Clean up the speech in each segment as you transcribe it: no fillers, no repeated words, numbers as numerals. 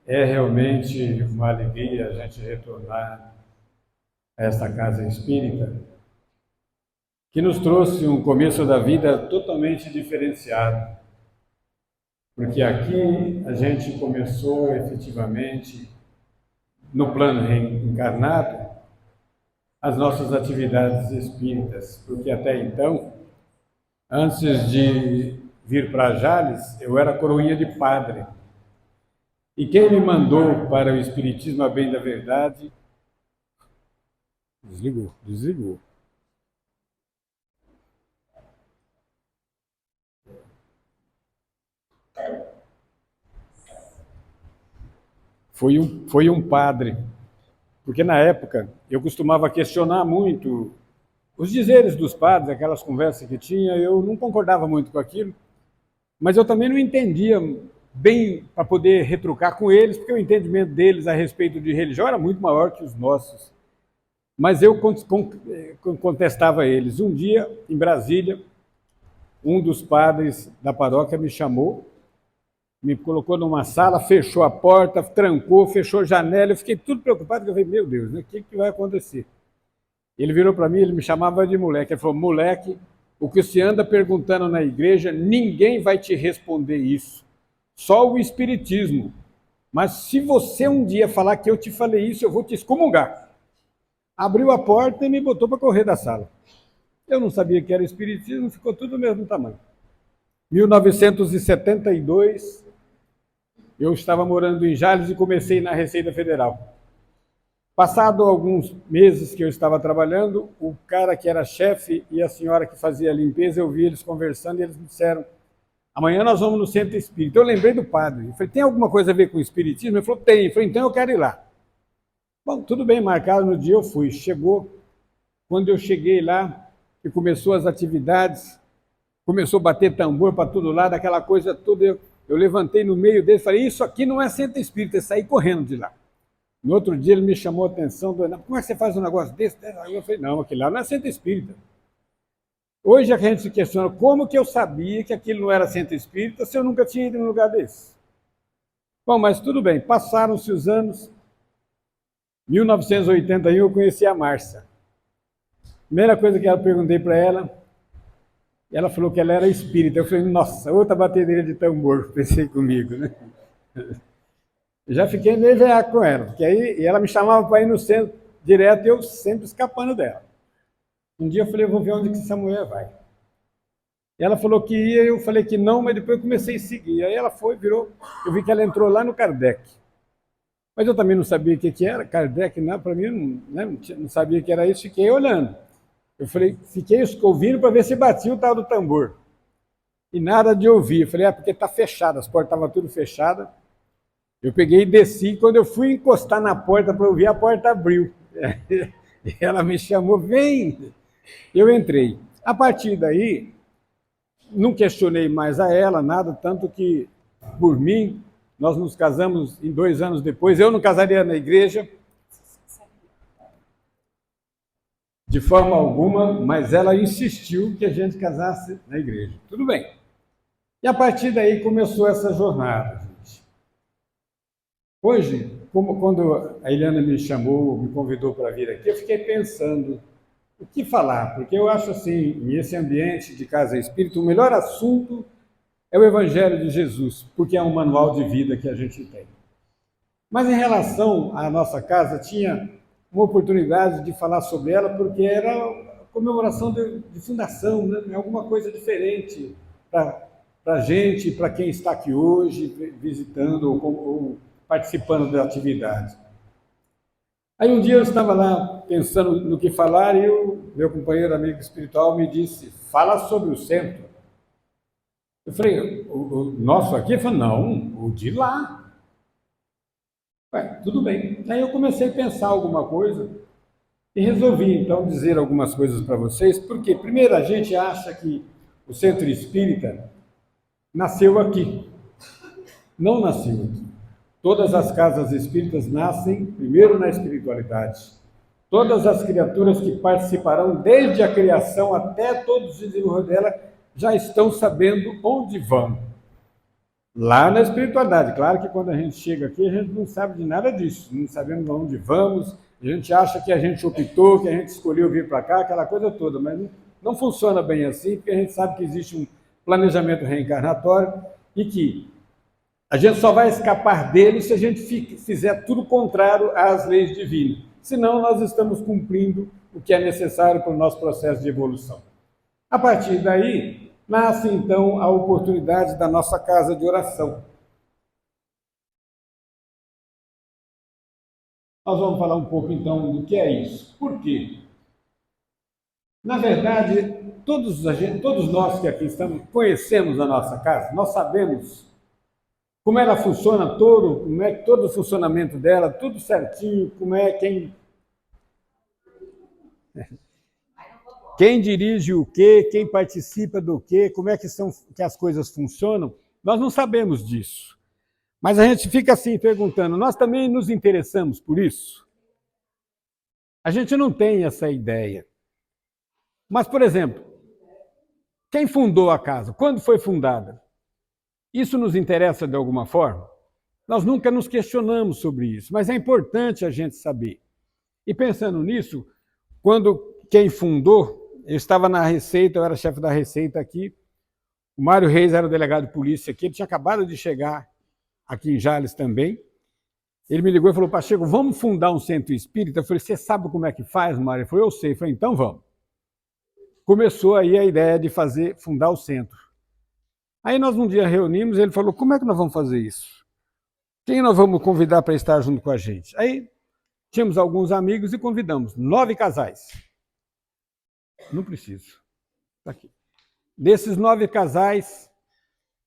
É realmente uma alegria a gente retornar a esta casa espírita, que nos trouxe um começo da vida totalmente diferenciado, porque aqui a gente começou efetivamente, no plano reencarnado, as nossas atividades espíritas, porque até então, antes de vir para Jales, eu era coroinha de padre. E quem me mandou para o Espiritismo, a bem da verdade, desligou. Foi um padre, porque na época eu costumava questionar muito os dizeres dos padres, aquelas conversas que tinha, eu não concordava muito com aquilo, mas eu também não entendia bem para poder retrucar com eles, porque o entendimento deles a respeito de religião era muito maior que os nossos. Mas eu contestava eles. Um dia, em Brasília, um dos padres da paróquia me chamou, me colocou numa sala, fechou a porta, trancou, fechou a janela. Eu fiquei tudo preocupado, porque eu falei, meu Deus, né, o que vai acontecer? Ele virou para mim, ele me chamava de moleque. Ele falou, moleque, o que você anda perguntando na igreja, ninguém vai te responder isso. Só o Espiritismo. Mas se você um dia falar que eu te falei isso, eu vou te excomungar. Abriu a porta e me botou para correr da sala. Eu não sabia que era Espiritismo, ficou tudo do mesmo tamanho. 1972, eu estava morando em Jales e comecei na Receita Federal. Passado alguns meses que eu estava trabalhando, o cara que era chefe e a senhora que fazia a limpeza, eu vi eles conversando e eles me disseram, amanhã nós vamos no centro espírita. Eu lembrei do padre. Eu falei, tem alguma coisa a ver com o espiritismo? Ele falou, tem. Eu falei, então eu quero ir lá. Bom, tudo bem, marcado no dia eu fui. Chegou, quando eu cheguei lá, que começou as atividades, começou a bater tambor para todo lado, aquela coisa toda, eu levantei no meio dele e falei, isso aqui não é centro espírita, eu saí correndo de lá. No outro dia ele me chamou a atenção, como é que você faz um negócio desse? Aí eu falei, não, aquilo lá não é centro espírita. Hoje a gente se questiona como que eu sabia que aquilo não era centro espírita se eu nunca tinha ido num lugar desse. Bom, mas tudo bem, passaram-se os anos. 1981 eu conheci a Márcia. Primeira coisa que eu perguntei para ela falou que ela era espírita. Eu falei, nossa, outra bateria de tambor, pensei comigo, né? Já fiquei meio veaco com ela, porque aí ela me chamava para ir no centro direto e eu sempre escapando dela. Um dia eu falei, eu vou ver onde que essa mulher vai. Ela falou que ia, eu falei que não, mas depois eu comecei a seguir. Aí ela foi, virou, eu vi que ela entrou lá no Kardec. Mas eu também não sabia o que era, Kardec, para mim, não sabia que era isso, fiquei olhando. Eu falei, fiquei ouvindo para ver se batia o tal do tambor. E nada de ouvir. Eu falei, porque está fechado, as portas estavam tudo fechadas. Eu peguei e desci, quando eu fui encostar na porta para ouvir, a porta abriu. E ela me chamou, vem! Eu entrei. A partir daí, não questionei mais a ela, nada, tanto que, por mim, nós nos casamos em 2 anos depois. Eu não casaria na igreja, de forma alguma, mas ela insistiu que a gente casasse na igreja. Tudo bem. E a partir daí começou essa jornada, gente. Hoje, quando a Eliana me chamou, me convidou para vir aqui, eu fiquei pensando o que falar, porque eu acho assim, nesse ambiente de casa espírita, o melhor assunto é o Evangelho de Jesus, porque é um manual de vida que a gente tem. Mas em relação à nossa casa, tinha uma oportunidade de falar sobre ela, porque era a comemoração de fundação, né? Alguma coisa diferente para a gente, para quem está aqui hoje, visitando ou participando da atividade. Aí um dia eu estava lá pensando no que falar e o meu companheiro amigo espiritual me disse, fala sobre o centro. Eu falei, o nosso aqui? Ele falou, não, o de lá. Ué, tudo bem. Aí eu comecei a pensar alguma coisa e resolvi então dizer algumas coisas para vocês, porque primeiro a gente acha que o centro espírita nasceu aqui. Não nasceu aqui. Todas as casas espíritas nascem primeiro na espiritualidade. Todas as criaturas que participarão desde a criação até todos os desenvolvimentos dela já estão sabendo onde vão. Lá na espiritualidade. Claro que quando a gente chega aqui, a gente não sabe de nada disso, não sabemos onde vamos, a gente acha que a gente optou, que a gente escolheu vir para cá, aquela coisa toda, mas não funciona bem assim, porque a gente sabe que existe um planejamento reencarnatório e que a gente só vai escapar dele se a gente fizer tudo contrário às leis divinas. Senão, nós estamos cumprindo o que é necessário para o nosso processo de evolução. A partir daí, nasce então a oportunidade da nossa casa de oração. Nós vamos falar um pouco então do que é isso. Por quê? Na verdade, todos nós que aqui estamos conhecemos a nossa casa, nós sabemos como ela funciona como é todo o funcionamento dela, tudo certinho, como é quem dirige o quê, quem participa do quê, como é que as coisas funcionam. Nós não sabemos disso. Mas a gente fica assim perguntando, nós também nos interessamos por isso? A gente não tem essa ideia. Mas, por exemplo, quem fundou a casa? Quando foi fundada? Isso nos interessa de alguma forma? Nós nunca nos questionamos sobre isso, mas é importante a gente saber. E pensando nisso, quando quem fundou, eu estava na Receita, eu era chefe da Receita aqui, o Mário Reis era o delegado de polícia aqui, ele tinha acabado de chegar aqui em Jales também. Ele me ligou e falou, Pacheco, vamos fundar um centro espírita? Eu falei, você sabe como é que faz, Mário? Ele falou, eu sei. Eu falei, então vamos. Começou aí a ideia de fundar o centro. Aí nós um dia reunimos, ele falou, como é que nós vamos fazer isso? Quem nós vamos convidar para estar junto com a gente? Aí tínhamos alguns amigos e convidamos 9 casais. Não preciso. Está aqui. Desses 9 casais,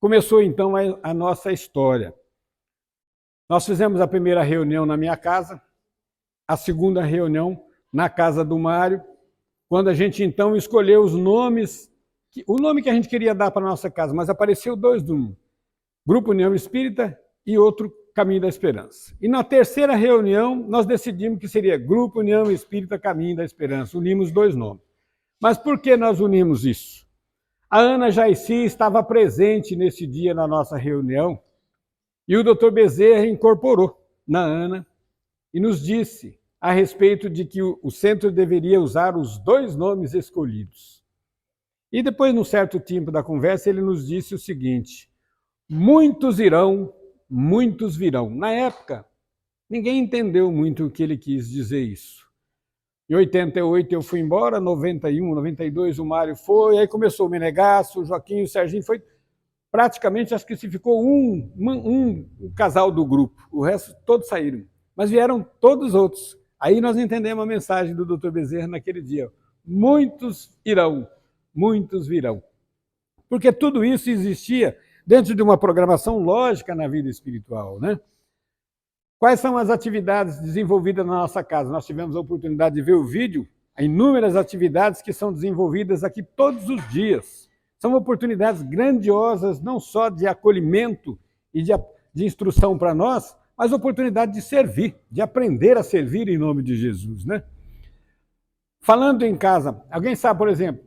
começou então a nossa história. Nós fizemos a primeira reunião na minha casa, a segunda reunião na casa do Mário, quando a gente então escolheu os nomes, o nome que a gente queria dar para a nossa casa, mas apareceu 2 de um, Grupo União Espírita e outro Caminho da Esperança. E na terceira reunião, nós decidimos que seria Grupo União Espírita Caminho da Esperança, unimos 2 nomes. Mas por que nós unimos isso? A Ana Jaici estava presente nesse dia na nossa reunião, e o Dr. Bezerra incorporou na Ana e nos disse a respeito de que o centro deveria usar os 2 nomes escolhidos. E depois, num certo tempo da conversa, ele nos disse o seguinte, muitos irão, muitos virão. Na época, ninguém entendeu muito o que ele quis dizer isso. Em 88 eu fui embora, 91, 92 o Mário foi, aí começou o Menegasso, o Joaquim, o Serginho, foi praticamente, acho que se ficou um casal do grupo, o resto todos saíram, mas vieram todos os outros. Aí nós entendemos a mensagem do Dr. Bezerra naquele dia, muitos irão, muitos virão. Porque tudo isso existia dentro de uma programação lógica na vida espiritual, né? Quais são as atividades desenvolvidas na nossa casa? Nós tivemos a oportunidade de ver o vídeo, inúmeras atividades que são desenvolvidas aqui todos os dias. São oportunidades grandiosas, não só de acolhimento e de instrução para nós, mas oportunidade de servir, de aprender a servir em nome de Jesus, né? Falando em casa, alguém sabe, por exemplo,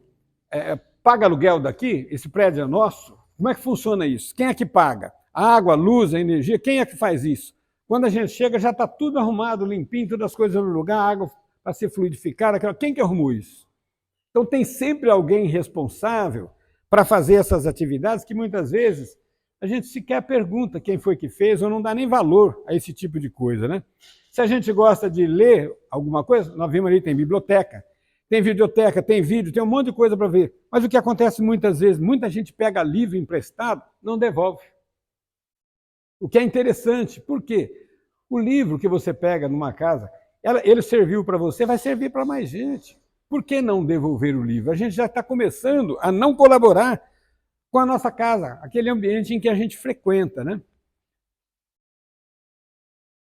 paga aluguel daqui? Esse prédio é nosso? Como é que funciona isso? Quem é que paga? A água, a luz, a energia, quem é que faz isso? Quando a gente chega, já está tudo arrumado, limpinho, todas as coisas no lugar, a água para ser fluidificada. Quem que arrumou isso? Então tem sempre alguém responsável para fazer essas atividades que muitas vezes a gente sequer pergunta quem foi que fez ou não dá nem valor a esse tipo de coisa, né? Se a gente gosta de ler alguma coisa, nós vimos ali, tem biblioteca, tem videoteca, tem vídeo, tem um monte de coisa para ver. Mas o que acontece muitas vezes, muita gente pega livro emprestado, não devolve. O que é interessante, por quê? O livro que você pega numa casa, ele serviu para você, vai servir para mais gente. Por que não devolver o livro? A gente já está começando a não colaborar com a nossa casa, aquele ambiente em que a gente frequenta, né?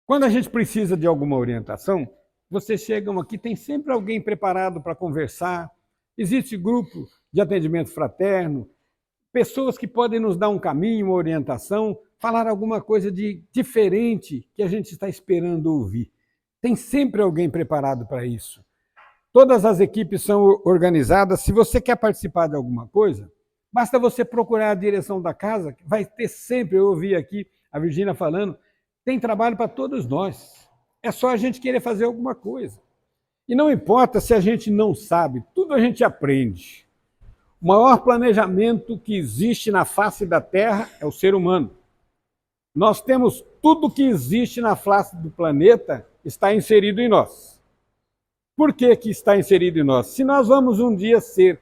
Quando a gente precisa de alguma orientação, vocês chegam aqui, tem sempre alguém preparado para conversar, existe grupo de atendimento fraterno, pessoas que podem nos dar um caminho, uma orientação, falar alguma coisa de diferente que a gente está esperando ouvir. Tem sempre alguém preparado para isso. Todas as equipes são organizadas. Se você quer participar de alguma coisa, Basta você procurar a direção da casa, vai ter sempre, eu ouvi aqui a Virgínia falando, tem trabalho para todos nós. É só a gente querer fazer alguma coisa. E não importa se a gente não sabe, tudo a gente aprende. O maior planejamento que existe na face da Terra é o ser humano. Nós temos tudo que existe na face do planeta está inserido em nós. Por que que está inserido em nós? Se nós vamos um dia ser,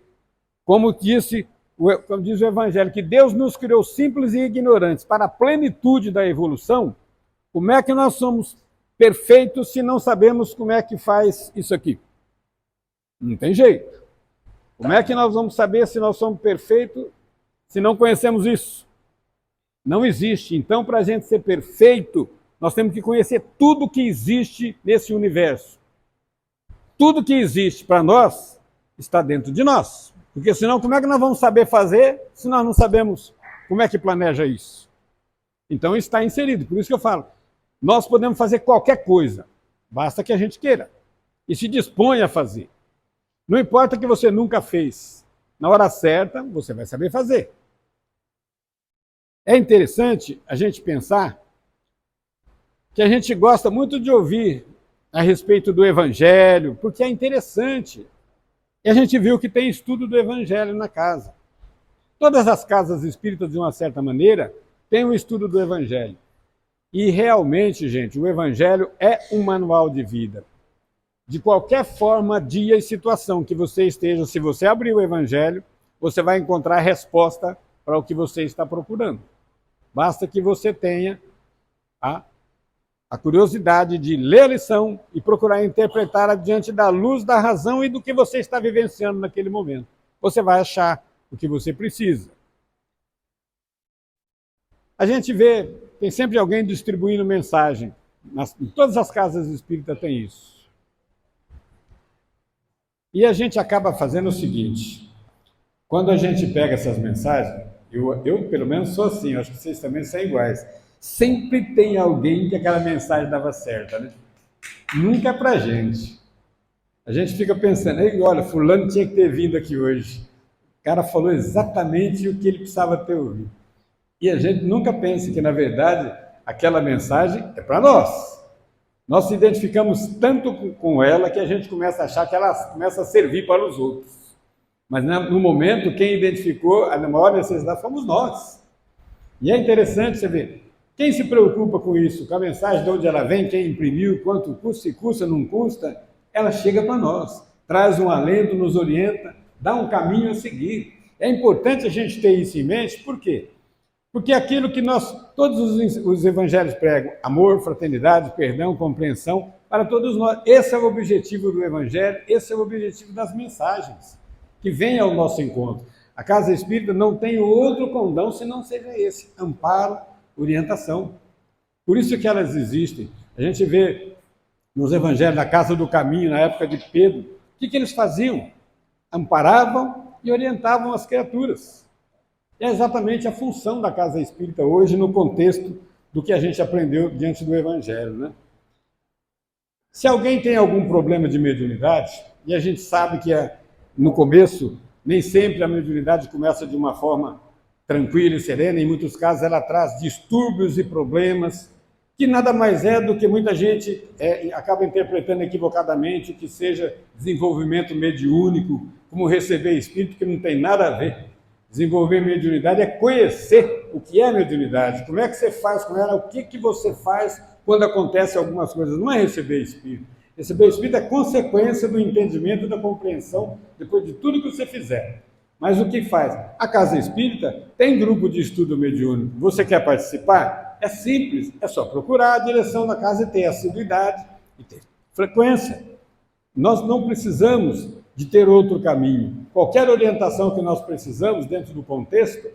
como diz o Evangelho, que Deus nos criou simples e ignorantes para a plenitude da evolução, como é que nós somos perfeitos se não sabemos como é que faz isso aqui? Não tem jeito. Como é que nós vamos saber se nós somos perfeitos se não conhecemos isso? Não existe. Então, para a gente ser perfeito, nós temos que conhecer tudo que existe nesse universo. Tudo que existe para nós está dentro de nós. Porque senão, como é que nós vamos saber fazer se nós não sabemos como é que planeja isso? Então, está inserido. Por isso que eu falo, nós podemos fazer qualquer coisa, basta que a gente queira e se disponha a fazer. Não importa que você nunca fez, na hora certa você vai saber fazer. É interessante a gente pensar que a gente gosta muito de ouvir a respeito do Evangelho, porque é interessante. E a gente viu que tem estudo do Evangelho na casa. Todas as casas espíritas, de uma certa maneira, têm um estudo do Evangelho. E realmente, gente, o Evangelho é um manual de vida. De qualquer forma, dia e situação que você esteja, se você abrir o Evangelho, você vai encontrar a resposta para o que você está procurando. Basta que você tenha a curiosidade de ler a lição e procurar interpretá-la diante da luz da razão e do que você está vivenciando naquele momento. Você vai achar o que você precisa. A gente vê, tem sempre alguém distribuindo mensagem. Em todas as casas espíritas tem isso. E a gente acaba fazendo o seguinte, quando a gente pega essas mensagens, eu pelo menos sou assim, acho que vocês também são iguais, sempre tem alguém que aquela mensagem dava certa, né? Nunca é pra gente. A gente fica pensando, olha, fulano tinha que ter vindo aqui hoje. O cara falou exatamente o que ele precisava ter ouvido. E a gente nunca pensa que, na verdade, aquela mensagem é para nós. Nós se identificamos tanto com ela que a gente começa a achar que ela começa a servir para os outros. Mas no momento, quem identificou a maior necessidade fomos nós. E é interessante você ver, quem se preocupa com isso, com a mensagem de onde ela vem, quem imprimiu, quanto custa, se custa, não custa, ela chega para nós, traz um alento, nos orienta, dá um caminho a seguir. É importante a gente ter isso em mente, por quê? Porque aquilo que todos os evangelhos pregam, amor, fraternidade, perdão, compreensão, para todos nós. Esse é o objetivo do evangelho, esse é o objetivo das mensagens, que vêm ao nosso encontro. A casa espírita não tem outro condão se não seja esse, amparo, orientação. Por isso que elas existem. A gente vê nos evangelhos da Casa do Caminho, na época de Pedro, o que eles faziam? Amparavam e orientavam as criaturas. É exatamente a função da casa espírita hoje no contexto do que a gente aprendeu diante do Evangelho, né? Se alguém tem algum problema de mediunidade, e a gente sabe que no começo, nem sempre a mediunidade começa de uma forma tranquila e serena, em muitos casos ela traz distúrbios e problemas, que nada mais é do que muita gente acaba interpretando equivocadamente que seja desenvolvimento mediúnico, como receber espírito, que não tem nada a ver. Desenvolver mediunidade é conhecer o que é mediunidade, como é que você faz com ela, o que você faz quando acontece algumas coisas. Não é receber espírito. Receber espírito é consequência do entendimento e da compreensão depois de tudo que você fizer. Mas o que faz? A casa espírita tem grupo de estudo mediúnico. Você quer participar? É simples, é só procurar a direção da casa e ter assiduidade e ter frequência. Nós não precisamos de ter outro caminho. Qualquer orientação que nós precisamos dentro do contexto,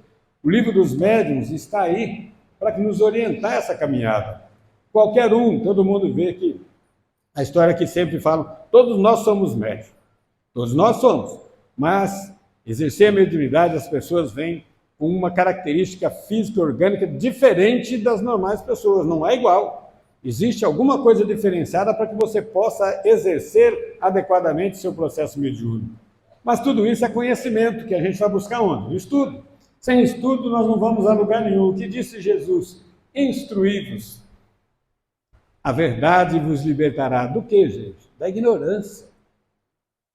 o livro dos médiuns está aí para nos orientar essa caminhada. Qualquer um, todo mundo vê que a história que sempre falam, todos nós somos médiuns, todos nós somos, mas exercer a mediunidade as pessoas vêm com uma característica física e orgânica diferente das normais pessoas, não é igual. Existe alguma coisa diferenciada para que você possa exercer adequadamente seu processo mediúnico. Mas tudo isso é conhecimento, que a gente vai buscar onde? No estudo. Sem estudo, nós não vamos a lugar nenhum. O que disse Jesus? Instruí-vos. A verdade vos libertará. Do que, gente? Da ignorância.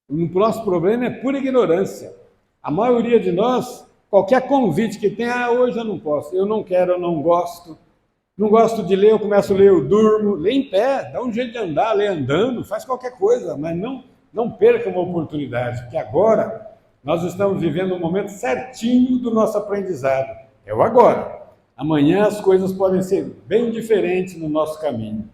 O nosso problema é pura ignorância. A maioria de nós, qualquer convite que tenha, hoje eu não posso, eu não quero, eu não gosto. Não gosto de ler, eu começo a ler, eu durmo. Lê em pé, dá um jeito de andar, lê andando, faz qualquer coisa, mas não perca uma oportunidade, porque agora nós estamos vivendo um momento certinho do nosso aprendizado. É o agora. Amanhã as coisas podem ser bem diferentes no nosso caminho.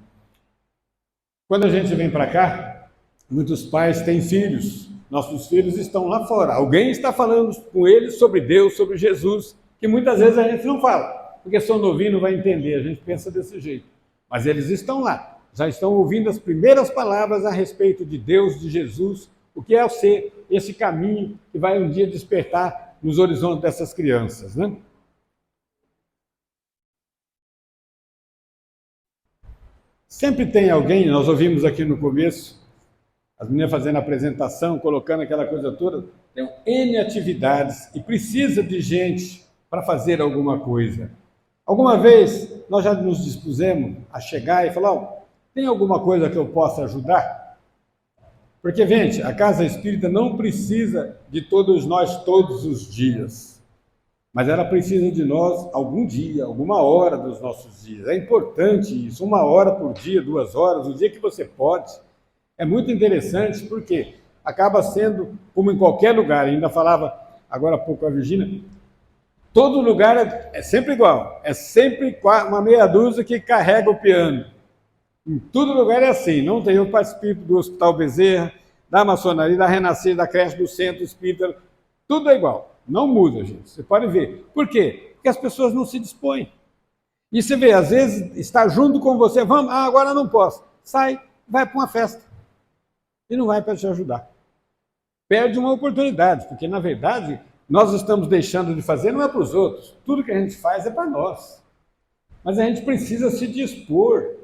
Quando a gente vem para cá, muitos pais têm filhos. Nossos filhos estão lá fora. Alguém está falando com eles sobre Deus, sobre Jesus, que muitas vezes a gente não fala, porque sou novinho, não vai entender, a gente pensa desse jeito. Mas eles estão lá, já estão ouvindo as primeiras palavras a respeito de Deus, de Jesus, o que é o ser, esse caminho que vai um dia despertar nos horizontes dessas crianças, né? Sempre tem alguém, nós ouvimos aqui no começo, as meninas fazendo a apresentação, colocando aquela coisa toda, tem N atividades e precisa de gente para fazer alguma coisa. Alguma vez nós já nos dispusemos a chegar e falar, oh, tem alguma coisa que eu possa ajudar? Porque, gente, a Casa Espírita não precisa de todos nós todos os dias, mas ela precisa de nós algum dia, alguma hora dos nossos dias. É importante isso, 1 hora por dia, 2 horas, o dia que você pode. É muito interessante porque acaba sendo, como em qualquer lugar, ainda falava agora há pouco a Virgínia, todo lugar é sempre igual, é sempre uma meia dúzia que carrega o piano. Em todo lugar é assim, não tem. Eu participei do Hospital Bezerra, da maçonaria, da Renascer, da creche do Centro Espírita, tudo é igual, não muda, gente, você pode ver. Por quê? Porque as pessoas não se dispõem. E você vê, às vezes está junto com você, vamos, agora não posso, sai, vai para uma festa e não vai para te ajudar. Perde uma oportunidade, porque na verdade nós estamos deixando de fazer, não é para os outros, tudo que a gente faz é para nós. Mas a gente precisa se dispor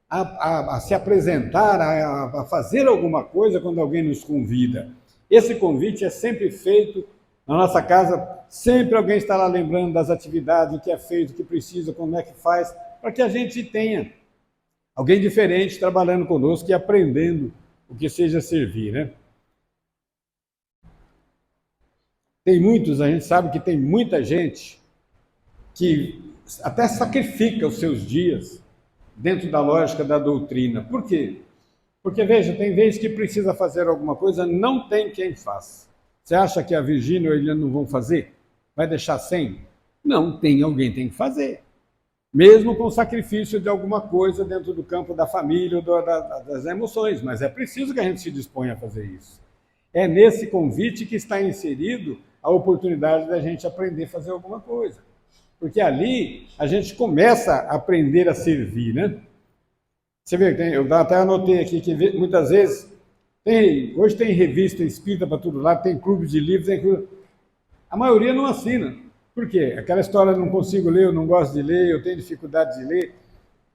a se apresentar, a fazer alguma coisa quando alguém nos convida. Esse convite é sempre feito na nossa casa, sempre alguém está lá lembrando das atividades, o que é feito, o que precisa, como é que faz, para que a gente tenha alguém diferente trabalhando conosco e aprendendo o que seja servir, né? Tem muitos, a gente sabe que tem muita gente que até sacrifica os seus dias dentro da lógica da doutrina. Por quê? Porque, veja, tem vezes que precisa fazer alguma coisa, não tem quem faça. Você acha que a Virgínia ou a Eliane não vão fazer? Vai deixar sem? Não, tem alguém tem que fazer. Mesmo com o sacrifício de alguma coisa dentro do campo da família ou das emoções, mas é preciso que a gente se disponha a fazer isso. É nesse convite que está inserido a oportunidade da gente aprender a fazer alguma coisa. Porque ali a gente começa a aprender a servir, né? Você vê, eu até anotei aqui que muitas vezes, hoje tem revista espírita para todo lado, tem clube de livros, a maioria não assina. Por quê? Aquela história, não consigo ler, eu não gosto de ler, eu tenho dificuldade de ler.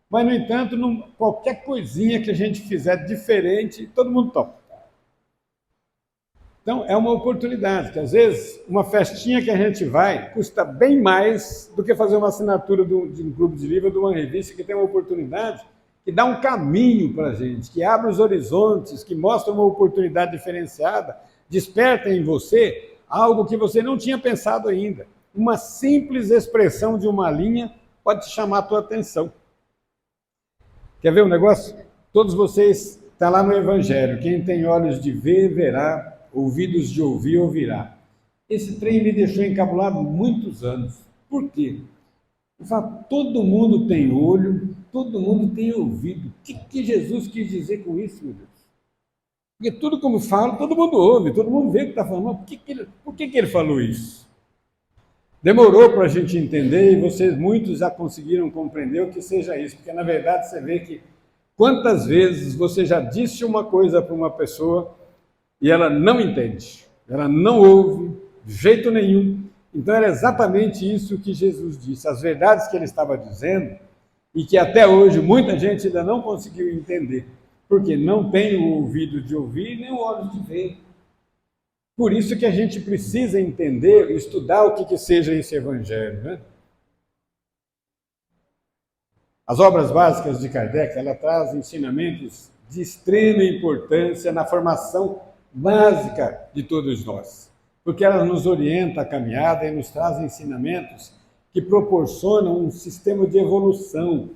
Mas, no entanto, qualquer coisinha que a gente fizer diferente, todo mundo topa. Então, é uma oportunidade, que às vezes uma festinha que a gente vai custa bem mais do que fazer uma assinatura de um clube de livro ou de uma revista que tem uma oportunidade, que dá um caminho para a gente, que abre os horizontes, que mostra uma oportunidade diferenciada, desperta em você algo que você não tinha pensado ainda. Uma simples expressão de uma linha pode chamar a tua atenção. Quer ver um negócio? Todos vocês, está lá no Evangelho, quem tem olhos de ver, verá, ouvidos de ouvir, ouvirá. Esse trem me deixou encabulado muitos anos. Por quê? Eu falo, todo mundo tem olho, todo mundo tem ouvido. O que Jesus quis dizer com isso, meu Deus? Porque tudo como falo, todo mundo ouve, todo mundo vê o que está falando. Por que ele falou isso? Demorou para a gente entender, e vocês muitos já conseguiram compreender o que seja isso, porque na verdade você vê que quantas vezes você já disse uma coisa para uma pessoa e ela não entende, ela não ouve de jeito nenhum. Então era exatamente isso que Jesus disse, as verdades que ele estava dizendo e que até hoje muita gente ainda não conseguiu entender, porque não tem o ouvido de ouvir nem o olho de ver. Por isso que a gente precisa entender, estudar o que seja esse evangelho, né? As obras básicas de Kardec, ela traz ensinamentos de extrema importância na formação básica de todos nós, porque ela nos orienta a caminhada e nos traz ensinamentos que proporcionam um sistema de evolução.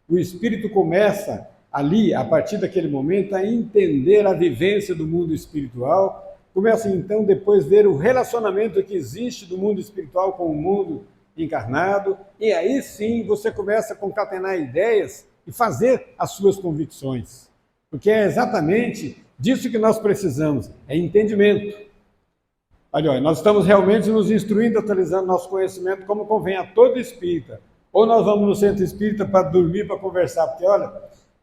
O espírito começa ali, a partir daquele momento, a entender a vivência do mundo espiritual, começa então depois a ver o relacionamento que existe do mundo espiritual com o mundo encarnado, e aí sim você começa a concatenar ideias e fazer as suas convicções. Porque é exatamente disso que nós precisamos, é entendimento. Olha, nós estamos realmente nos instruindo, atualizando nosso conhecimento como convém a todo espírita. Ou nós vamos no centro espírita para dormir, para conversar, porque olha,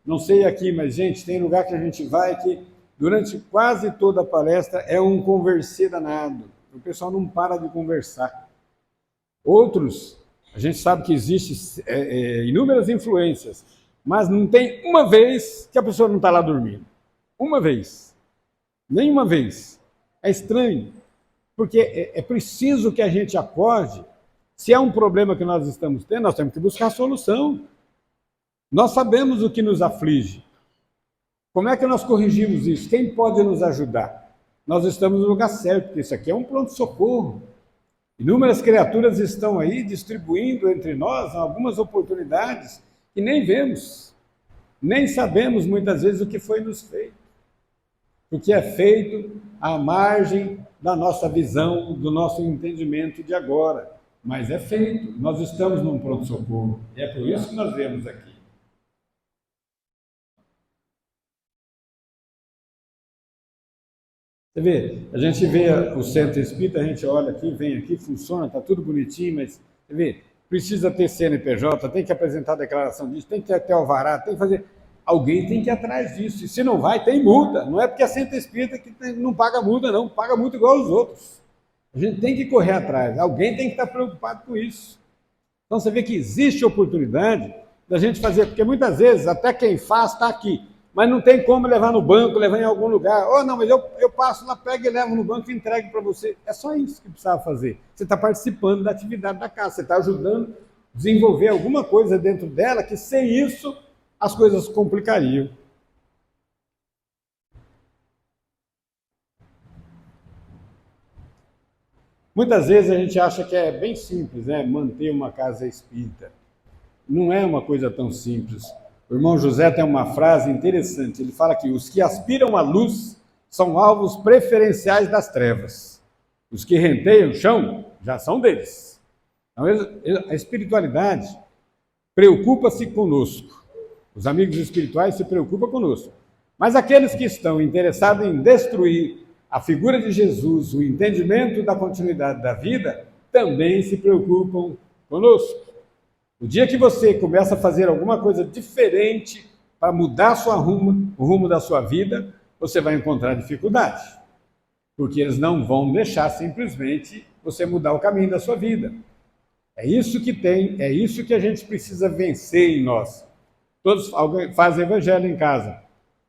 não sei aqui, mas gente, tem lugar que a gente vai que durante quase toda a palestra é um conversê danado. O pessoal não para de conversar. Outros, a gente sabe que existem inúmeras influências, mas não tem uma vez que a pessoa não está lá dormindo. Uma vez. Nenhuma vez. É estranho, porque é preciso que a gente acorde. Se é um problema que nós estamos tendo, nós temos que buscar a solução. Nós sabemos o que nos aflige. Como é que nós corrigimos isso? Quem pode nos ajudar? Nós estamos no lugar certo, porque isso aqui é um pronto-socorro. Inúmeras criaturas estão aí distribuindo entre nós algumas oportunidades que nem vemos, nem sabemos muitas vezes o que foi nos feito. O que é feito à margem da nossa visão, do nosso entendimento de agora. Mas é feito, nós estamos num pronto-socorro, e é por isso que nós vemos aqui. Você vê, a gente vê o centro espírita, a gente olha aqui, vem aqui, funciona, está tudo bonitinho, mas você vê, precisa ter CNPJ, tem que apresentar a declaração disso, tem que ter até alvará, tem que fazer. Alguém tem que ir atrás disso. E se não vai, tem multa. Não é porque é centro espírita que não paga multa, não, paga multa igual aos outros. A gente tem que correr atrás, alguém tem que estar preocupado com isso. Então você vê que existe oportunidade da gente fazer, porque muitas vezes até quem faz está aqui, mas não tem como levar no banco, levar em algum lugar. Oh, não, mas eu passo lá, pego e levo no banco e entrego para você. É só isso que precisava fazer. Você está participando da atividade da casa, você está ajudando a desenvolver alguma coisa dentro dela, que sem isso as coisas complicariam. Muitas vezes a gente acha que é bem simples, né, manter uma casa espírita. Não é uma coisa tão simples. O irmão José tem uma frase interessante, ele fala que os que aspiram à luz são alvos preferenciais das trevas. Os que renteiam o chão já são deles. Então, a espiritualidade preocupa-se conosco. Os amigos espirituais se preocupam conosco. Mas aqueles que estão interessados em destruir a figura de Jesus, o entendimento da continuidade da vida, também se preocupam conosco. O dia que você começa a fazer alguma coisa diferente para mudar o rumo da sua vida, você vai encontrar dificuldade. Porque eles não vão deixar simplesmente você mudar o caminho da sua vida. É isso que tem, é isso que a gente precisa vencer em nós. Todos fazem evangelho em casa.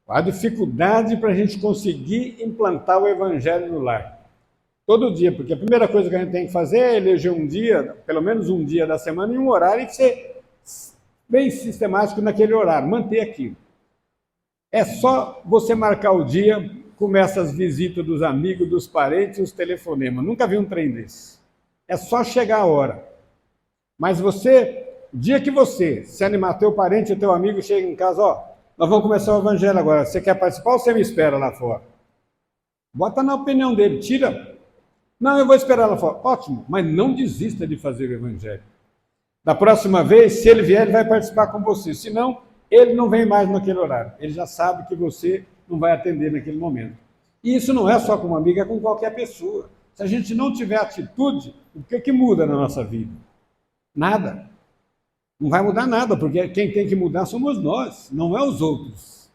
A dificuldade para a gente conseguir implantar o evangelho no lar. Todo dia, porque a primeira coisa que a gente tem que fazer é eleger um dia, pelo menos um dia da semana, e um horário, e ser bem sistemático naquele horário, manter aquilo. É só você marcar o dia, começa as visitas dos amigos, dos parentes, os telefonemas. Nunca vi um trem desse. É só chegar a hora. Mas você, o dia que você se animar, teu parente, teu amigo, chega em casa, ó, nós vamos começar o evangelho agora, você quer participar ou você me espera lá fora? Bota na opinião dele, tira. Não, eu vou esperar lá fora. Ótimo, mas não desista de fazer o evangelho. Da próxima vez, se ele vier, ele vai participar com você. Senão, ele não vem mais naquele horário. Ele já sabe que você não vai atender naquele momento. E isso não é só com uma amiga, é com qualquer pessoa. Se a gente não tiver atitude, o que muda na nossa vida? Nada. Não vai mudar nada, porque quem tem que mudar somos nós, não é os outros.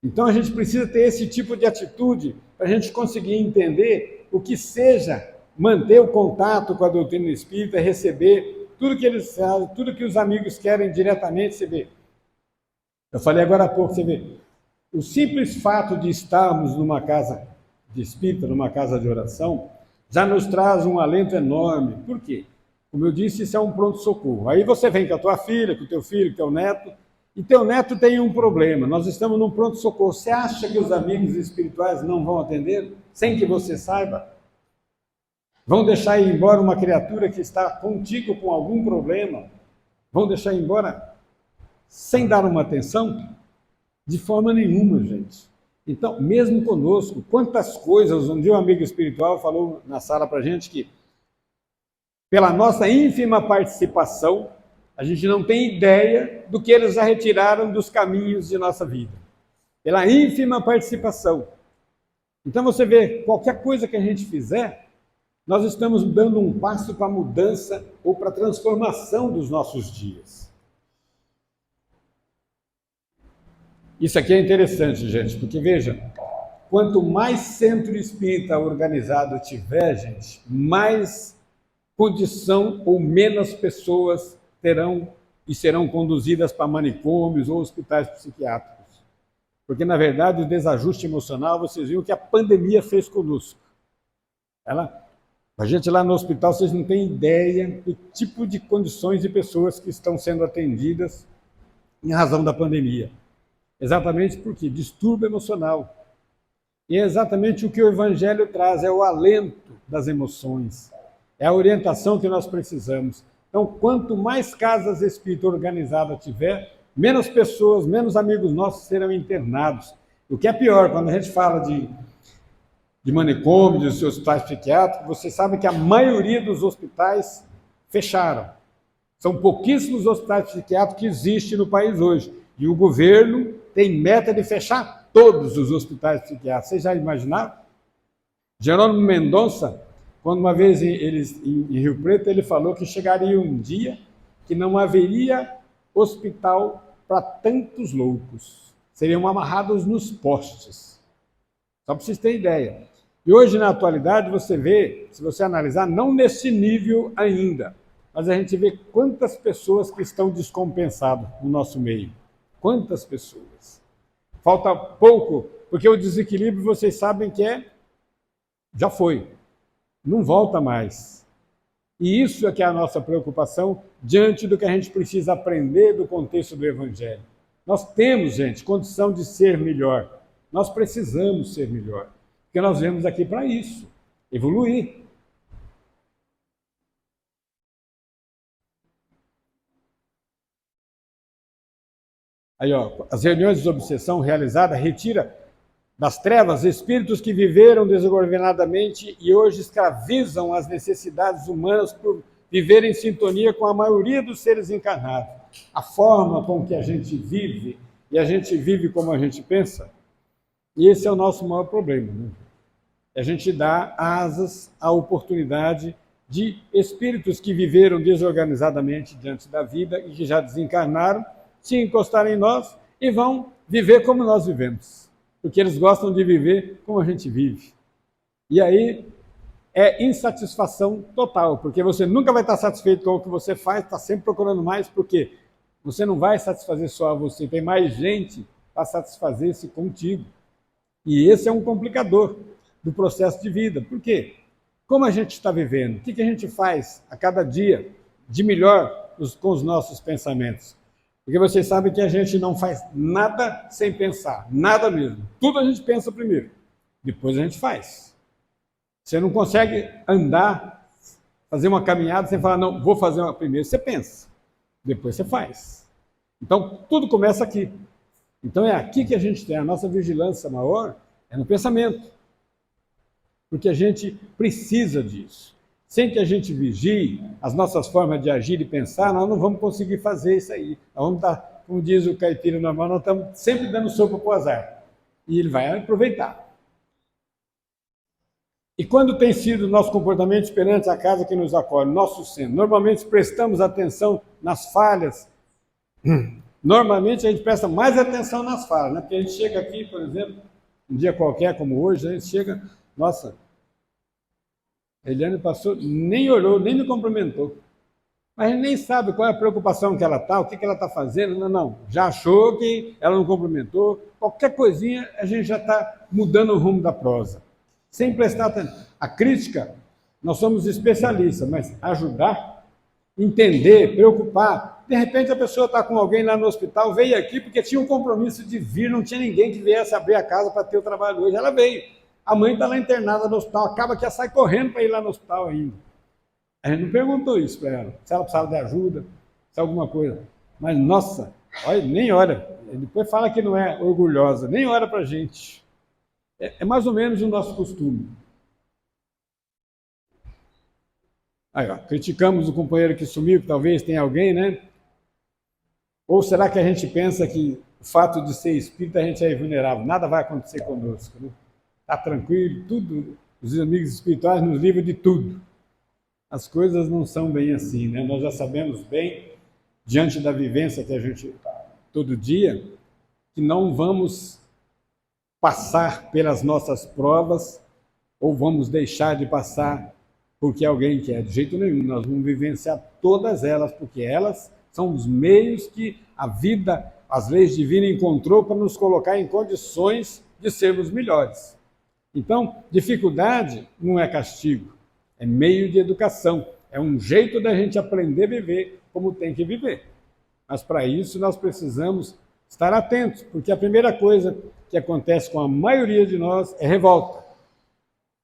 Então a gente precisa ter esse tipo de atitude para a gente conseguir entender o que seja manter o contato com a doutrina espírita, receber tudo que eles fazem, tudo que os amigos querem diretamente, você vê. Eu falei agora há pouco, você vê, o simples fato de estarmos numa casa de espírita, numa casa de oração, já nos traz um alento enorme. Por quê? Como eu disse, isso é um pronto-socorro. Aí você vem com a tua filha, com o teu filho, com o teu neto, e teu neto tem um problema. Nós estamos num pronto-socorro. Você acha que os amigos espirituais não vão atender, sem que você saiba? Vão deixar ir embora uma criatura que está contigo com algum problema? Vão deixar ir embora sem dar uma atenção? De forma nenhuma, gente. Então, mesmo conosco, quantas coisas, um dia um amigo espiritual falou na sala para a gente que, pela nossa ínfima participação, a gente não tem ideia do que eles já retiraram dos caminhos de nossa vida. Pela ínfima participação. Então você vê, qualquer coisa que a gente fizer, nós estamos dando um passo para a mudança ou para a transformação dos nossos dias. Isso aqui é interessante, gente, porque veja, quanto mais centro espírita organizado tiver, gente, mais condição ou menos pessoas terão e serão conduzidas para manicômios ou hospitais psiquiátricos. Porque, na verdade, o desajuste emocional, vocês viram que a pandemia fez conosco. A gente lá no hospital, vocês não têm ideia do tipo de condições de pessoas que estão sendo atendidas em razão da pandemia. Exatamente porque distúrbio emocional. E é exatamente o que o Evangelho traz, é o alento das emoções, é a orientação que nós precisamos. Então, quanto mais casas espíritas organizadas tiver, menos pessoas, menos amigos nossos serão internados. O que é pior, quando a gente fala de manicômios, de hospitais psiquiátricos, você sabe que a maioria dos hospitais fecharam. São pouquíssimos hospitais psiquiátricos que existem no país hoje. E o governo tem meta de fechar todos os hospitais psiquiátricos. Vocês já imaginaram? Jerônimo Mendonça, quando uma vez em Rio Preto, ele falou que chegaria um dia que não haveria hospital para tantos loucos. Seriam amarrados nos postes. Só para vocês terem ideia. E hoje, na atualidade, você vê, se você analisar, não nesse nível ainda, mas a gente vê quantas pessoas que estão descompensadas no nosso meio. Quantas pessoas? Falta pouco, porque o desequilíbrio, vocês sabem que já foi. Não volta mais. E isso é que é a nossa preocupação diante do que a gente precisa aprender do contexto do Evangelho. Nós temos, gente, condição de ser melhor. Nós precisamos ser melhor. Porque nós viemos aqui para isso, evoluir. Aí, ó, as reuniões de desobsessão realizadas retira das trevas espíritos que viveram desordenadamente e hoje escravizam as necessidades humanas por viver em sintonia com a maioria dos seres encarnados. A forma com que a gente vive, e a gente vive como a gente pensa, e esse é o nosso maior problema, né? A gente dá asas à oportunidade de espíritos que viveram desorganizadamente diante da vida e que já desencarnaram, se encostarem em nós e vão viver como nós vivemos. Porque eles gostam de viver como a gente vive. E aí é insatisfação total, porque você nunca vai estar satisfeito com o que você faz, está sempre procurando mais, porque você não vai satisfazer só você, tem mais gente para satisfazer-se contigo. E esse é um complicador do processo de vida. Por quê? Como a gente está vivendo? O que a gente faz a cada dia de melhor com os nossos pensamentos? Porque vocês sabem que a gente não faz nada sem pensar, nada mesmo. Tudo a gente pensa primeiro, depois a gente faz. Você não consegue andar, fazer uma caminhada sem falar, não, vou fazer uma primeiro. Você pensa, depois você faz. Então, tudo começa aqui. Então, é aqui que a gente tem a nossa vigilância maior, é no pensamento. Porque a gente precisa disso. Sem que a gente vigie as nossas formas de agir e pensar, nós não vamos conseguir fazer isso aí. Nós vamos estar, como diz o caipira normal, nós estamos sempre dando sopa para o azar. E ele vai aproveitar. E quando tem sido o nosso comportamento perante a casa que nos acolhe, nosso sendo? Normalmente prestamos atenção nas falhas. Normalmente a gente presta mais atenção nas falhas, né? Porque a gente chega aqui, por exemplo, um dia qualquer como hoje, a gente chega, nossa, a Eliane passou, nem olhou, nem me cumprimentou. Mas a gente nem sabe qual é a preocupação que ela está, o que ela está fazendo. Não. Já achou que ela não cumprimentou. Qualquer coisinha, a gente já está mudando o rumo da prosa. sem prestar atenção. A crítica, nós somos especialistas, mas ajudar, entender, preocupar. De repente a pessoa está com alguém lá no hospital, veio aqui porque tinha um compromisso de vir, não tinha ninguém que viesse abrir a casa para ter o trabalho hoje. Ela veio. A mãe está lá internada no hospital, acaba que ela sai correndo para ir lá no hospital ainda. A gente não perguntou isso para ela, se ela precisava de ajuda, se alguma coisa. Mas, nossa, olha, nem olha. Depois fala que não é orgulhosa, nem olha para a gente. É mais ou menos o nosso costume. Aí, ó, criticamos o companheiro que sumiu, que talvez tenha alguém, né? Ou será que a gente pensa que o fato de ser espírita a gente é vulnerável? Nada vai acontecer conosco, né? Está tranquilo, tudo. Os amigos espirituais nos livram de tudo. As coisas não são bem assim, né? Nós já sabemos bem, diante da vivência que a gente todo dia, que não vamos passar pelas nossas provas ou vamos deixar de passar porque alguém quer. De jeito nenhum, nós vamos vivenciar todas elas, porque elas são os meios que a vida, as leis divinas encontrou para nos colocar em condições de sermos melhores. Então, dificuldade não é castigo, é meio de educação, é um jeito da gente aprender a viver como tem que viver. Mas para isso nós precisamos estar atentos, porque a primeira coisa que acontece com a maioria de nós é revolta.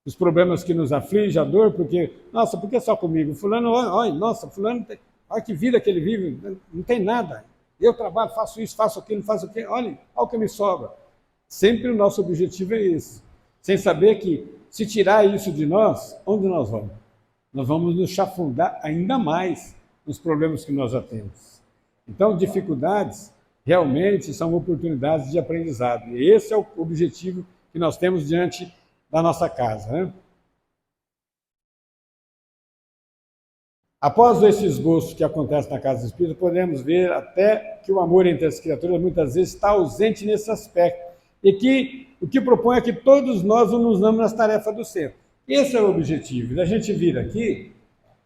Os problemas que nos afligem, a dor, porque, nossa, por que só comigo? Fulano, olha, nossa, fulano, olha que vida que ele vive, não tem nada. Eu trabalho, faço isso, faço aquilo, olha o que me sobra. Sempre o nosso objetivo é esse. Sem saber que, se tirar isso de nós, onde nós vamos? Nós vamos nos chafurdar ainda mais nos problemas que nós já temos. Então, dificuldades realmente são oportunidades de aprendizado. E esse é o objetivo que nós temos diante da nossa casa, né? Após esse esboço que acontece na casa espírita, podemos ver até que o amor entre as criaturas muitas vezes está ausente nesse aspecto. E que o que propõe é que todos nós nos unamos nas tarefas do ser. Esse é o objetivo. Da gente vir aqui,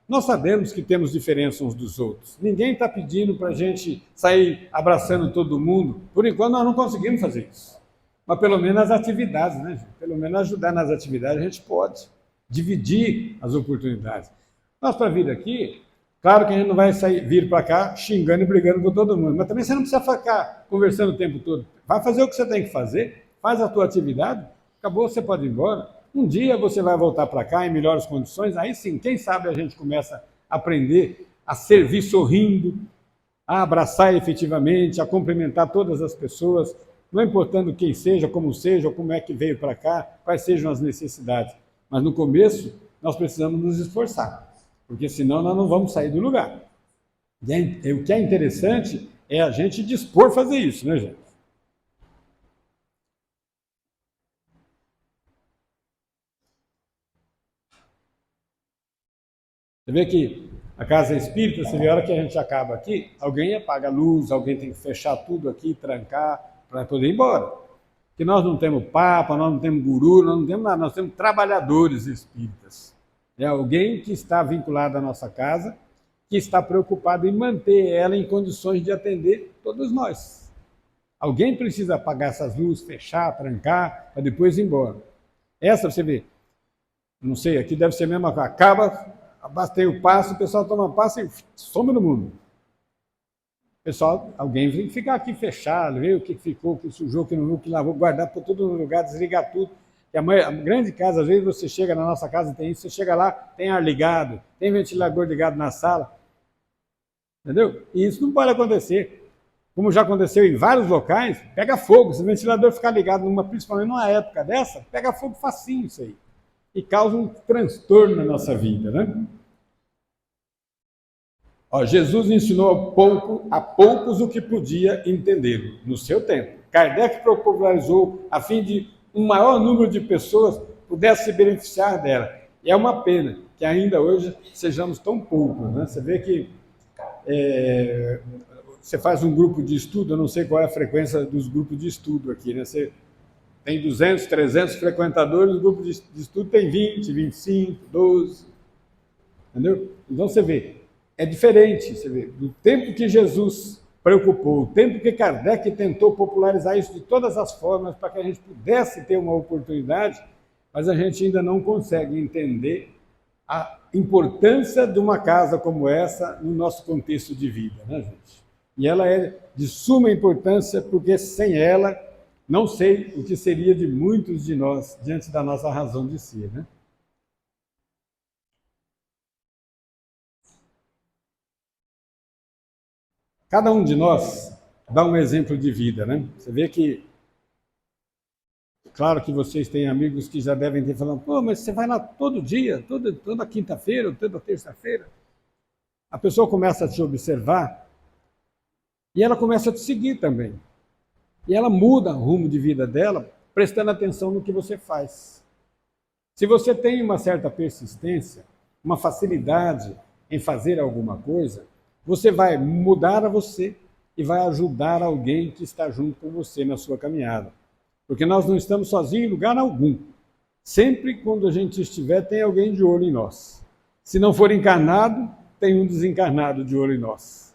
nós sabemos que temos diferença uns dos outros. Ninguém está pedindo para a gente sair abraçando todo mundo. Por enquanto, nós não conseguimos fazer isso. Mas pelo menos as atividades, né, gente? Pelo menos ajudar nas atividades a gente pode. Dividir as oportunidades. Nós, para vir aqui, claro que a gente não vai vir para cá xingando e brigando com todo mundo. Mas também você não precisa ficar conversando o tempo todo. Vai fazer o que você tem que fazer, faz a tua atividade, acabou, você pode ir embora. Um dia você vai voltar para cá em melhores condições, aí sim, quem sabe a gente começa a aprender a servir sorrindo, a abraçar efetivamente, a cumprimentar todas as pessoas, não importando quem seja, ou como é que veio para cá, quais sejam as necessidades. Mas no começo, nós precisamos nos esforçar, porque senão nós não vamos sair do lugar. E o que é interessante é a gente dispor a fazer isso, né, gente? Você vê que a casa é espírita, você vê a hora que a gente acaba aqui, alguém apaga a luz, alguém tem que fechar tudo aqui, trancar, para poder ir embora. Porque nós não temos papa, nós não temos guru, nós não temos nada, nós temos trabalhadores espíritas. É alguém que está vinculado à nossa casa, que está preocupado em manter ela em condições de atender todos nós. Alguém precisa apagar essas luzes, fechar, trancar, para depois ir embora. Essa, você vê, não sei, aqui deve ser a mesma coisa, acaba, abastei o passo, o pessoal toma passo e some no mundo. Pessoal, alguém vem ficar aqui fechado, ver o que ficou, o que sujou, o que não, o que lavou, guardar por tudo no lugar, desligar tudo. E a grande casa, às vezes você chega na nossa casa, tem isso, você chega lá, tem ar ligado, tem ventilador ligado na sala. Entendeu? E isso não pode acontecer. Como já aconteceu em vários locais, pega fogo. Se o ventilador ficar ligado, principalmente numa época dessa, pega fogo facinho isso aí. E causa um transtorno na nossa vida, né? Ó, Jesus ensinou a poucos o que podia entendê-lo, no seu tempo. Kardec popularizou a fim de um maior número de pessoas pudesse se beneficiar dela. E é uma pena que ainda hoje sejamos tão poucos, né? Você vê que você faz um grupo de estudo, eu não sei qual é a frequência dos grupos de estudo aqui, né? Você tem 200, 300 frequentadores, o grupo de estudo tem 20, 25, 12, entendeu? Então você vê, é diferente, você vê, do tempo que Jesus preocupou, o tempo que Kardec tentou popularizar isso de todas as formas para que a gente pudesse ter uma oportunidade, mas a gente ainda não consegue entender a importância de uma casa como essa no nosso contexto de vida, né, gente? E ela é de suma importância, porque sem ela, não sei o que seria de muitos de nós diante da nossa razão de ser, né? Cada um de nós dá um exemplo de vida, né? Você vê que, claro que vocês têm amigos que já devem ter falado, pô, mas você vai lá todo dia, toda quinta-feira, toda terça-feira. A pessoa começa a te observar e ela começa a te seguir também. E ela muda o rumo de vida dela, prestando atenção no que você faz. Se você tem uma certa persistência, uma facilidade em fazer alguma coisa, você vai mudar a você e vai ajudar alguém que está junto com você na sua caminhada. Porque nós não estamos sozinhos em lugar algum. Sempre quando a gente estiver, tem alguém de olho em nós. Se não for encarnado, tem um desencarnado de olho em nós.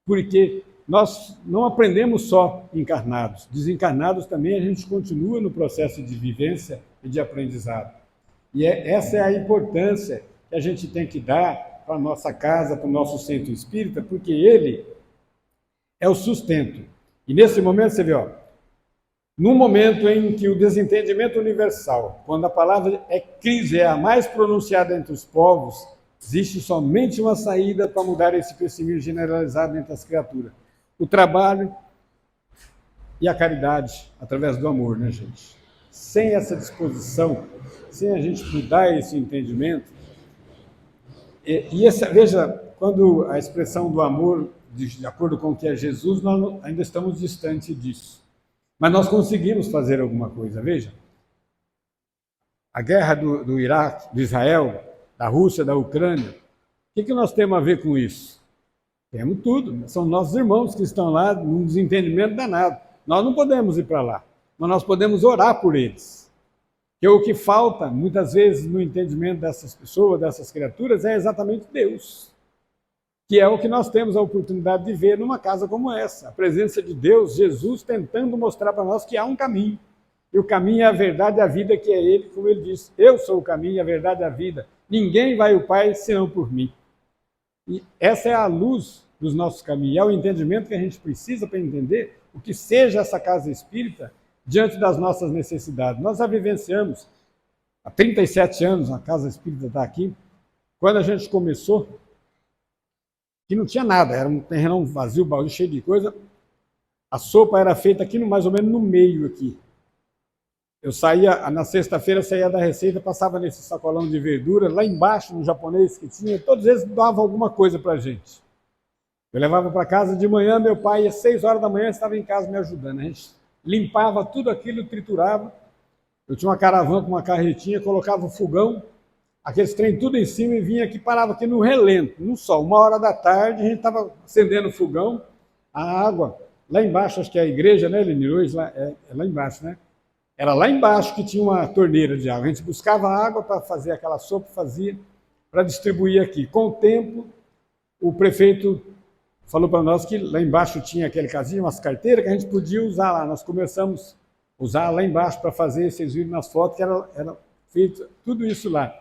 Porque nós não aprendemos só encarnados. Desencarnados também a gente continua no processo de vivência e de aprendizado. E essa é a importância que a gente tem que dar para a nossa casa, para o nosso centro espírita, porque ele é o sustento. E nesse momento, você vê, ó, no momento em que o desentendimento universal, quando a palavra é crise, é a mais pronunciada entre os povos, existe somente uma saída para mudar esse pessimismo generalizado entre as criaturas. O trabalho e a caridade, através do amor, né, gente? Sem essa disposição, sem a gente mudar esse entendimento, veja, quando a expressão do amor, de acordo com o que é Jesus, nós ainda estamos distantes disso. Mas nós conseguimos fazer alguma coisa, veja. A guerra do Iraque, do Israel, da Rússia, da Ucrânia, o que nós temos a ver com isso? Temos tudo. São nossos irmãos que estão lá num desentendimento danado. Nós não podemos ir para lá, mas nós podemos orar por eles. Porque o que falta, muitas vezes, no entendimento dessas pessoas, dessas criaturas, é exatamente Deus. Que é o que nós temos a oportunidade de ver numa casa como essa. A presença de Deus, Jesus, tentando mostrar para nós que há um caminho. E o caminho é a verdade e a vida, que é Ele, como Ele diz, eu sou o caminho, a verdade e a vida. Ninguém vai ao Pai senão por mim. E essa é a luz dos nossos caminhos. É o entendimento que a gente precisa para entender o que seja essa casa espírita diante das nossas necessidades. Nós a vivenciamos há 37 anos, a casa espírita está aqui. Quando a gente começou, que não tinha nada, era um terreno vazio, balde cheio de coisa. A sopa era feita aqui, mais ou menos no meio aqui. Eu saía, na sexta-feira, saía da receita, passava nesse sacolão de verdura, lá embaixo, no japonês que tinha, todos eles davam alguma coisa para a gente. Eu levava para casa de manhã, meu pai, às 6 horas da manhã, estava em casa me ajudando. A gente limpava tudo aquilo, triturava. Eu tinha uma caravana com uma carretinha, colocava o fogão, aqueles trem tudo em cima e vinha aqui, parava aqui no relento, no sol. 1 hora da tarde, a gente estava acendendo o fogão, a água, lá embaixo, acho que é a igreja, né, Lenirões, é lá embaixo, né? Era lá embaixo que tinha uma torneira de água. A gente buscava água para fazer aquela sopa, fazia para distribuir aqui. Com o tempo, o prefeito falou para nós que lá embaixo tinha aquele casinho, umas carteiras que a gente podia usar lá. Nós começamos a usar lá embaixo para fazer, vocês viram nas fotos que era feito tudo isso lá.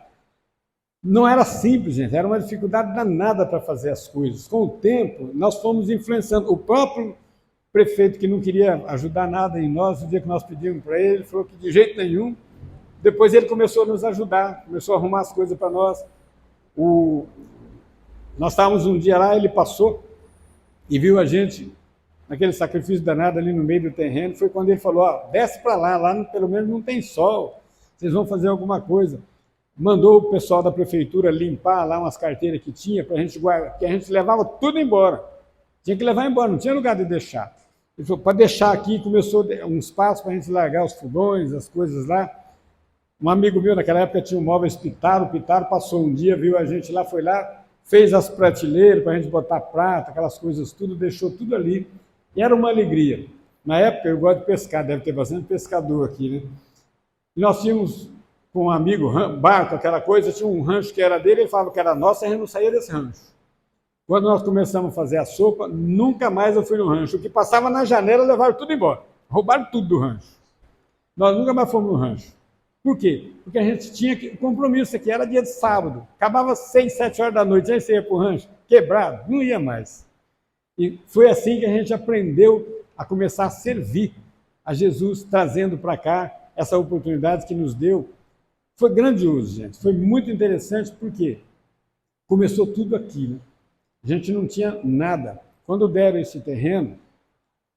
Não era simples, gente, era uma dificuldade danada para fazer as coisas. Com o tempo, nós fomos influenciando. O próprio prefeito, que não queria ajudar nada em nós, no dia que nós pedimos para ele, falou que de jeito nenhum. Depois ele começou a nos ajudar, começou a arrumar as coisas para nós. Nós estávamos um dia lá, ele passou e viu a gente naquele sacrifício danado ali no meio do terreno. Foi quando ele falou, ó, desce para lá pelo menos não tem sol, vocês vão fazer alguma coisa. Mandou o pessoal da prefeitura limpar lá umas carteiras que tinha para a gente guardar, que a gente levava tudo embora. Tinha que levar embora, não tinha lugar de deixar. Ele falou, para deixar aqui, começou um espaço para a gente largar os fogões, as coisas lá. Um amigo meu, naquela época, tinha um móveis Pitaro, o Pitaro passou um dia, viu a gente lá, foi lá, fez as prateleiras para a gente botar prata, aquelas coisas tudo, deixou tudo ali. E era uma alegria. Na época, eu gosto de pescar, deve ter bastante pescador aqui, né? E nós tínhamos, com um amigo, barco, aquela coisa, tinha um rancho que era dele, ele falava que era nosso, e a gente não saía desse rancho. Quando nós começamos a fazer a sopa, nunca mais eu fui no rancho. O que passava na janela, levaram tudo embora. Roubaram tudo do rancho. Nós nunca mais fomos no rancho. Por quê? Porque a gente tinha compromisso aqui, era dia de sábado, acabava 6, 7 horas da noite, aí você ia para o rancho, quebrado, não ia mais. E foi assim que a gente aprendeu a começar a servir a Jesus, trazendo para cá essa oportunidade que nos deu. Foi grandioso, gente, foi muito interessante, porque começou tudo aqui, né? A gente não tinha nada. Quando deram esse terreno,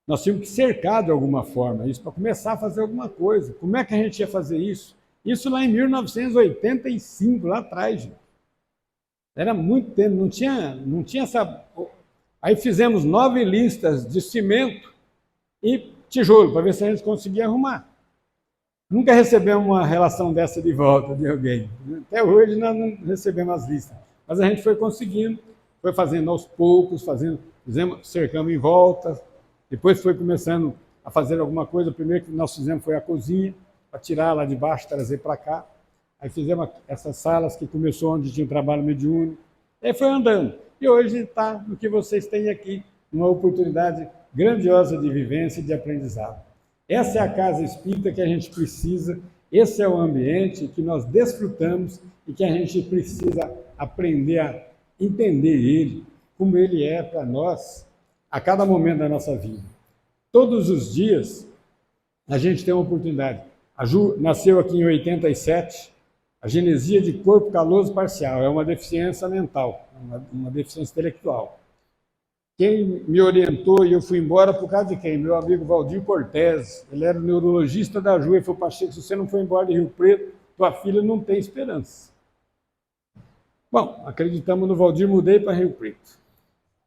nós tínhamos que cercar de alguma forma isso, para começar a fazer alguma coisa. Como é que a gente ia fazer isso? Isso lá em 1985, lá atrás, gente. Era muito tempo, não tinha essa... Aí fizemos 9 listas de cimento e tijolo, para ver se a gente conseguia arrumar. Nunca recebemos uma relação dessa de volta de alguém. Até hoje nós não recebemos as listas. Mas a gente foi conseguindo, foi fazendo aos poucos, cercamos em volta, depois foi começando a fazer alguma coisa. O primeiro que nós fizemos foi a cozinha, para tirar lá de baixo, trazer para cá. Aí fizemos essas salas que começou onde tinha o trabalho mediúnico. Aí foi andando. E hoje está no que vocês têm aqui, uma oportunidade grandiosa de vivência e de aprendizado. Essa é a casa espírita que a gente precisa, esse é o ambiente que nós desfrutamos e que a gente precisa aprender a entender ele, como ele é para nós, a cada momento da nossa vida. Todos os dias a gente tem uma oportunidade. A Ju nasceu aqui em 87, a genesia de corpo caloso parcial, é uma deficiência mental, uma deficiência intelectual. Quem me orientou e eu fui embora por causa de quem? Meu amigo Valdir Cortez, ele era o neurologista da Ju, ele falou: Pacheco, se você não for embora de Rio Preto, tua filha não tem esperança. Bom, acreditamos no Valdir, mudei para Rio Preto.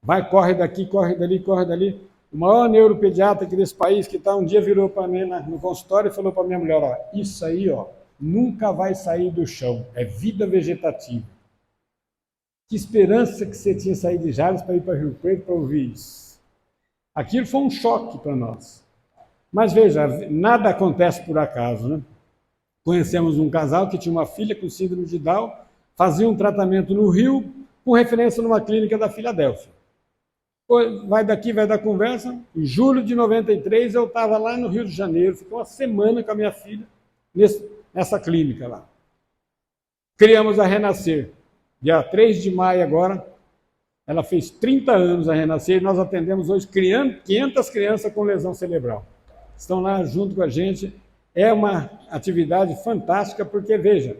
Vai, corre daqui, corre dali, corre dali. O maior neuropediatra aqui desse país, que um dia virou para mim no consultório e falou para minha mulher: ó, isso aí, ó, nunca vai sair do chão, é vida vegetativa. Que esperança que você tinha saído de Jales para ir para Rio Preto para ouvir isso. Aquilo foi um choque para nós. Mas veja, nada acontece por acaso, né? Conhecemos um casal que tinha uma filha com síndrome de Down, fazia um tratamento no Rio, com referência numa clínica da Filadélfia. Vai daqui, vai dar conversa. Em julho de 93, eu estava lá no Rio de Janeiro, fiquei uma semana com a minha filha nessa clínica lá. Criamos a Renascer. Dia 3 de maio agora, ela fez 30 anos a Renascer e nós atendemos hoje 500 crianças com lesão cerebral. Estão lá junto com a gente. É uma atividade fantástica, porque, veja,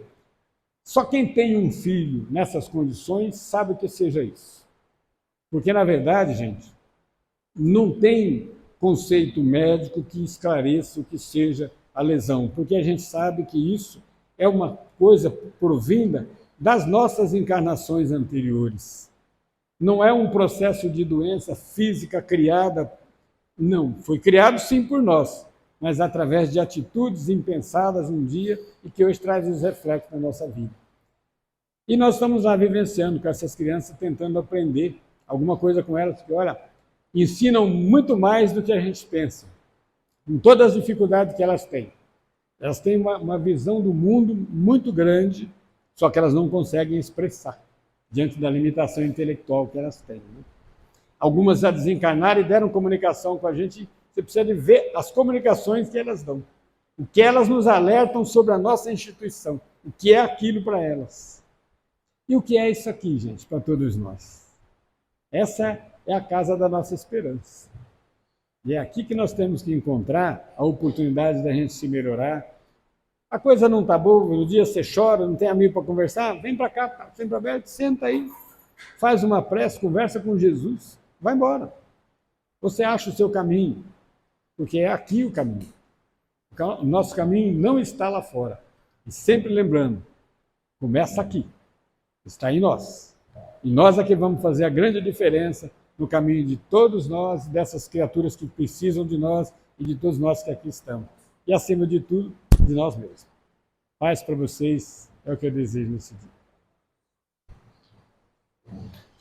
só quem tem um filho nessas condições sabe o que seja isso. Porque, na verdade, gente, não tem conceito médico que esclareça o que seja a lesão, porque a gente sabe que isso é uma coisa provinda das nossas encarnações anteriores. Não é um processo de doença física criada, não. Foi criado sim por nós, mas através de atitudes impensadas um dia e que hoje traz os reflexos na nossa vida. E nós estamos lá vivenciando com essas crianças, tentando aprender alguma coisa com elas, que, olha, ensinam muito mais do que a gente pensa, com todas as dificuldades que elas têm. Elas têm uma visão do mundo muito grande, só que elas não conseguem expressar diante da limitação intelectual que elas têm, né? Algumas já desencarnaram e deram comunicação com a gente. Você precisa de ver as comunicações que elas dão, o que elas nos alertam sobre a nossa instituição, o que é aquilo para elas. E o que é isso aqui, gente, para todos nós? Essa é a casa da nossa esperança. E é aqui que nós temos que encontrar a oportunidade da gente se melhorar. A coisa não está boa, no dia você chora, não tem amigo para conversar, vem para cá, sempre aberto, senta aí, faz uma prece, conversa com Jesus, vai embora. Você acha o seu caminho, porque é aqui o caminho. O nosso caminho não está lá fora. E sempre lembrando, começa aqui, está em nós. E nós é que vamos fazer a grande diferença no caminho de todos nós, dessas criaturas que precisam de nós e de todos nós que aqui estamos. E, acima de tudo, de nós mesmos. Paz para vocês, é o que eu desejo nesse dia.